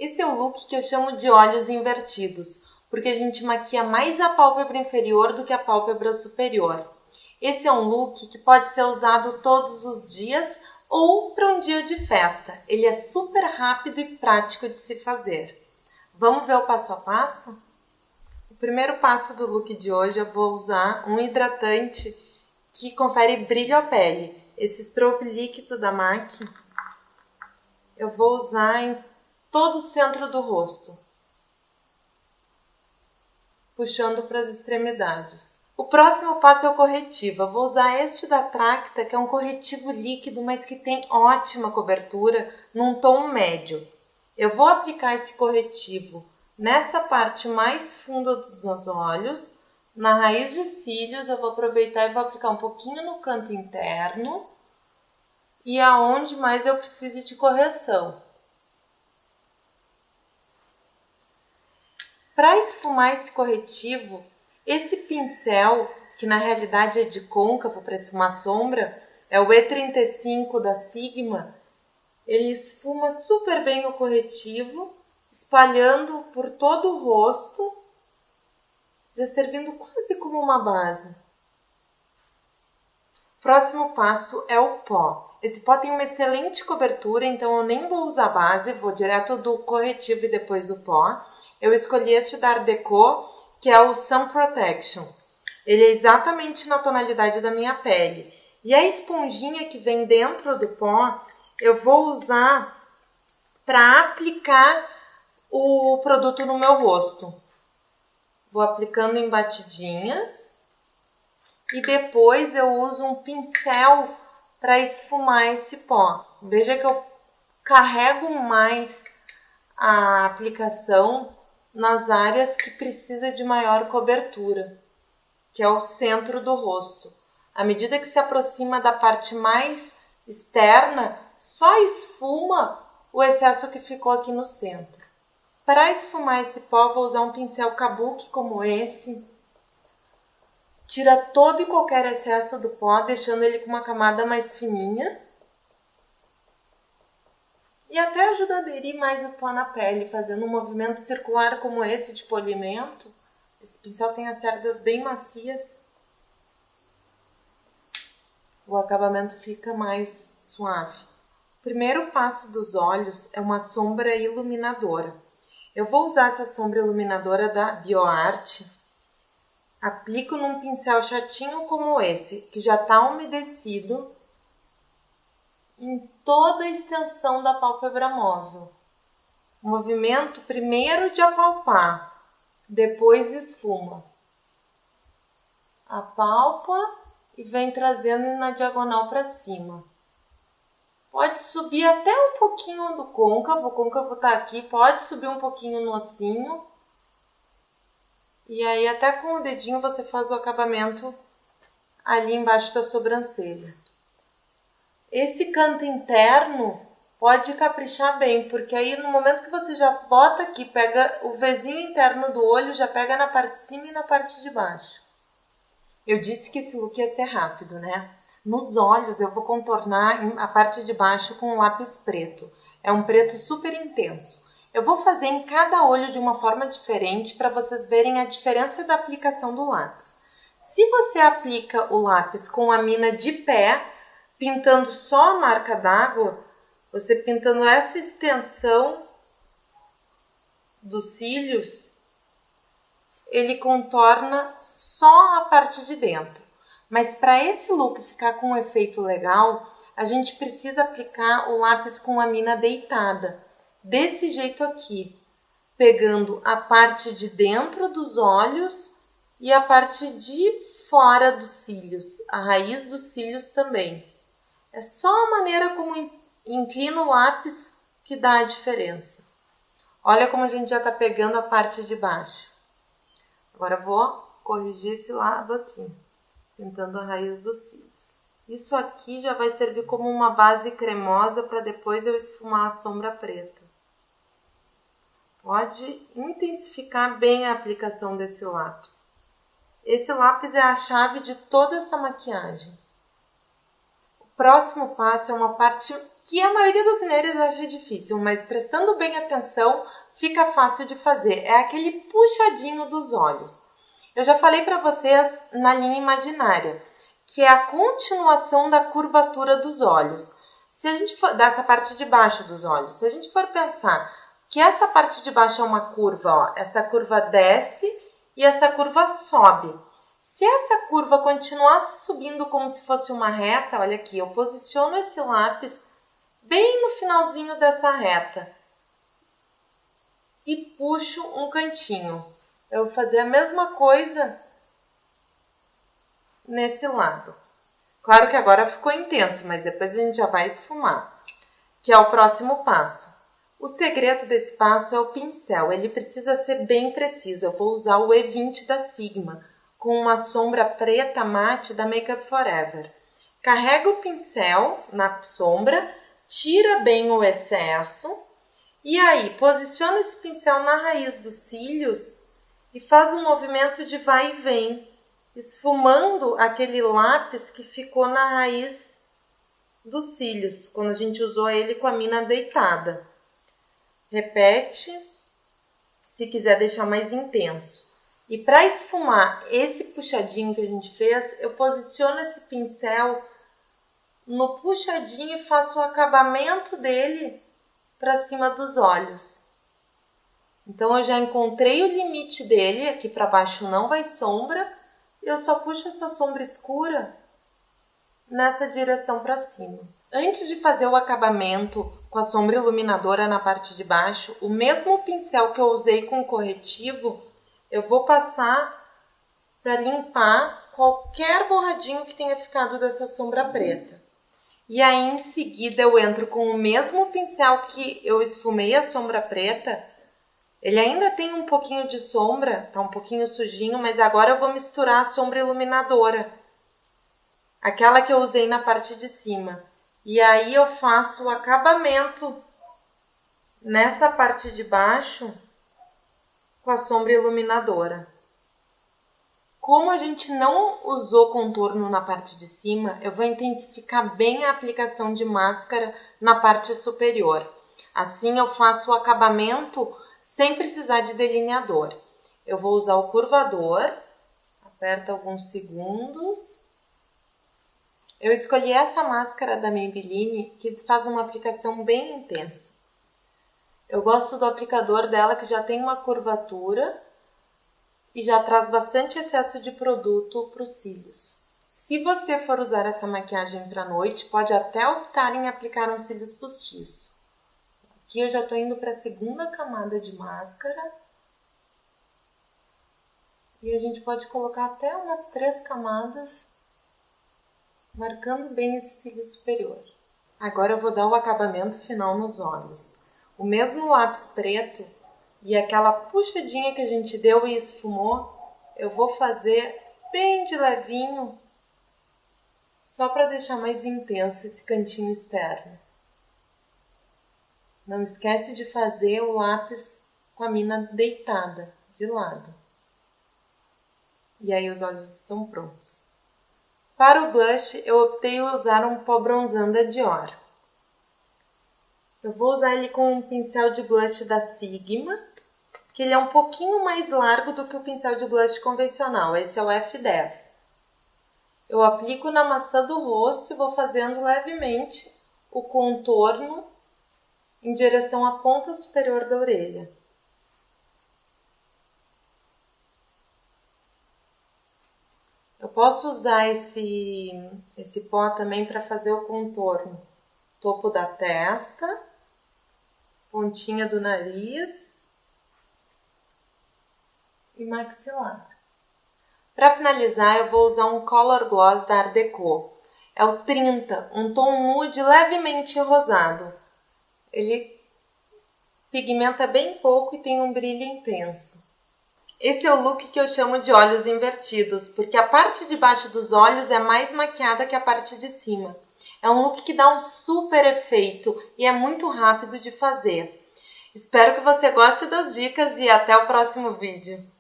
Esse é o look que eu chamo de olhos invertidos, porque a gente maquia mais a pálpebra inferior do que a pálpebra superior. Esse é um look que pode ser usado todos os dias ou para um dia de festa. Ele é super rápido e prático de se fazer. Vamos ver o passo a passo? O primeiro passo do look de hoje eu vou usar um hidratante que confere brilho à pele. Esse strobe líquido da MAC eu vou usar em todo o centro do rosto, puxando para as extremidades. O próximo passo é o corretivo. Eu vou usar este da Tracta, que é um corretivo líquido, mas que tem ótima cobertura num tom médio. Eu vou aplicar esse corretivo nessa parte mais funda dos meus olhos, na raiz de cílios. Eu vou aproveitar e vou aplicar um pouquinho no canto interno e aonde mais eu precise de correção. Para esfumar esse corretivo, esse pincel, que na realidade é de côncavo para esfumar sombra, é o E35 da Sigma, ele esfuma super bem o corretivo, espalhando por todo o rosto, já servindo quase como uma base. Próximo passo é o pó. Esse pó tem uma excelente cobertura, então eu nem vou usar base, vou direto do corretivo e depois o pó. Eu escolhi este da Art Deco, que é o Sun Protection. Ele é exatamente na tonalidade da minha pele. E a esponjinha que vem dentro do pó, eu vou usar para aplicar o produto no meu rosto. Vou aplicando em batidinhas e depois eu uso um pincel para esfumar esse pó. Veja que eu carrego mais a aplicação nas áreas que precisa de maior cobertura, que é o centro do rosto. À medida que se aproxima da parte mais externa, só esfuma o excesso que ficou aqui no centro. Para esfumar esse pó, vou usar um pincel kabuki como esse. Tira todo e qualquer excesso do pó, deixando ele com uma camada mais fininha. E até ajuda a aderir mais o pó na pele, fazendo um movimento circular como esse de polimento. Esse pincel tem as cerdas bem macias. O acabamento fica mais suave. O primeiro passo dos olhos é uma sombra iluminadora. Eu vou usar essa sombra iluminadora da BioArt. Aplico num pincel chatinho como esse, que já está umedecido, em toda a extensão da pálpebra móvel. Movimento primeiro de apalpar, depois esfuma. Apalpa e vem trazendo na diagonal para cima. Pode subir até um pouquinho do côncavo, o côncavo está aqui, pode subir um pouquinho no ossinho. E aí até com o dedinho você faz o acabamento ali embaixo da sobrancelha. Esse canto interno pode caprichar bem, porque aí no momento que você já bota aqui, pega o Vzinho interno do olho, já pega na parte de cima e na parte de baixo. Eu disse que esse look ia ser rápido, né? Nos olhos eu vou contornar a parte de baixo com um lápis preto. É um preto super intenso. Eu vou fazer em cada olho de uma forma diferente para vocês verem a diferença da aplicação do lápis. Se você aplica o lápis com a mina de pé, pintando só a marca d'água, você pintando essa extensão dos cílios, ele contorna só a parte de dentro. Mas para esse look ficar com um efeito legal, a gente precisa aplicar o lápis com a mina deitada. Desse jeito aqui, pegando a parte de dentro dos olhos e a parte de fora dos cílios, a raiz dos cílios também. É só a maneira como inclina o lápis que dá a diferença. Olha como a gente já está pegando a parte de baixo. Agora vou corrigir esse lado aqui, pintando a raiz dos cílios. Isso aqui já vai servir como uma base cremosa para depois eu esfumar a sombra preta. Pode intensificar bem a aplicação desse lápis. Esse lápis é a chave de toda essa maquiagem. O próximo passo é uma parte que a maioria das mulheres acha difícil, mas prestando bem atenção, fica fácil de fazer. É aquele puxadinho dos olhos. Eu já falei para vocês na linha imaginária, que é a continuação da curvatura dos olhos. Se a gente for dessa parte de baixo dos olhos, se a gente for pensar que essa parte de baixo é uma curva, ó, essa curva desce e essa curva sobe. Se essa curva continuasse subindo como se fosse uma reta, olha aqui, eu posiciono esse lápis bem no finalzinho dessa reta e puxo um cantinho. Eu vou fazer a mesma coisa nesse lado. Claro que agora ficou intenso, mas depois a gente já vai esfumar, que é o próximo passo. O segredo desse passo é o pincel, ele precisa ser bem preciso. Eu vou usar o E20 da Sigma, com uma sombra preta mate da Makeup Forever. Carrega o pincel na sombra, tira bem o excesso e aí posiciona esse pincel na raiz dos cílios e faz um movimento de vai e vem, esfumando aquele lápis que ficou na raiz dos cílios, quando a gente usou ele com a mina deitada. Repete, se quiser deixar mais intenso. E para esfumar esse puxadinho que a gente fez, eu posiciono esse pincel no puxadinho e faço o acabamento dele para cima dos olhos. Então eu já encontrei o limite dele, aqui para baixo não vai sombra, eu só puxo essa sombra escura nessa direção para cima. Antes de fazer o acabamento com a sombra iluminadora na parte de baixo, o mesmo pincel que eu usei com o corretivo, eu vou passar para limpar qualquer borradinho que tenha ficado dessa sombra preta. E aí em seguida eu entro com o mesmo pincel que eu esfumei a sombra preta. Ele ainda tem um pouquinho de sombra, tá um pouquinho sujinho, mas agora eu vou misturar a sombra iluminadora, aquela que eu usei na parte de cima. E aí eu faço o acabamento nessa parte de baixo com a sombra iluminadora. Como a gente não usou contorno na parte de cima, eu vou intensificar bem a aplicação de máscara na parte superior. Assim eu faço o acabamento sem precisar de delineador. Eu vou usar o curvador, aperta alguns segundos. Eu escolhi essa máscara da Maybelline que faz uma aplicação bem intensa. Eu gosto do aplicador dela que já tem uma curvatura e já traz bastante excesso de produto para os cílios. Se você for usar essa maquiagem para a noite, pode até optar em aplicar uns cílios postiços. Aqui eu já estou indo para a segunda camada de máscara. E a gente pode colocar até umas 3 camadas, marcando bem esse cílio superior. Agora eu vou dar o acabamento final nos olhos. O mesmo lápis preto e aquela puxadinha que a gente deu e esfumou, eu vou fazer bem de levinho, só para deixar mais intenso esse cantinho externo. Não esquece de fazer o lápis com a mina deitada, de lado. E aí os olhos estão prontos. Para o blush, eu optei por usar um pó bronzando da Dior. Eu vou usar ele com um pincel de blush da Sigma, que ele é um pouquinho mais largo do que o pincel de blush convencional. Esse é o F10. Eu aplico na maçã do rosto e vou fazendo levemente o contorno em direção à ponta superior da orelha. Eu posso usar esse pó também para fazer o contorno. Topo da testa, pontinha do nariz e maxilar. Para finalizar, eu vou usar um Color Gloss da Art Deco. É o 30, um tom nude levemente rosado. Ele pigmenta bem pouco e tem um brilho intenso. Esse é o look que eu chamo de olhos invertidos, porque a parte de baixo dos olhos é mais maquiada que a parte de cima. É um look que dá um super efeito e é muito rápido de fazer. Espero que você goste das dicas e até o próximo vídeo.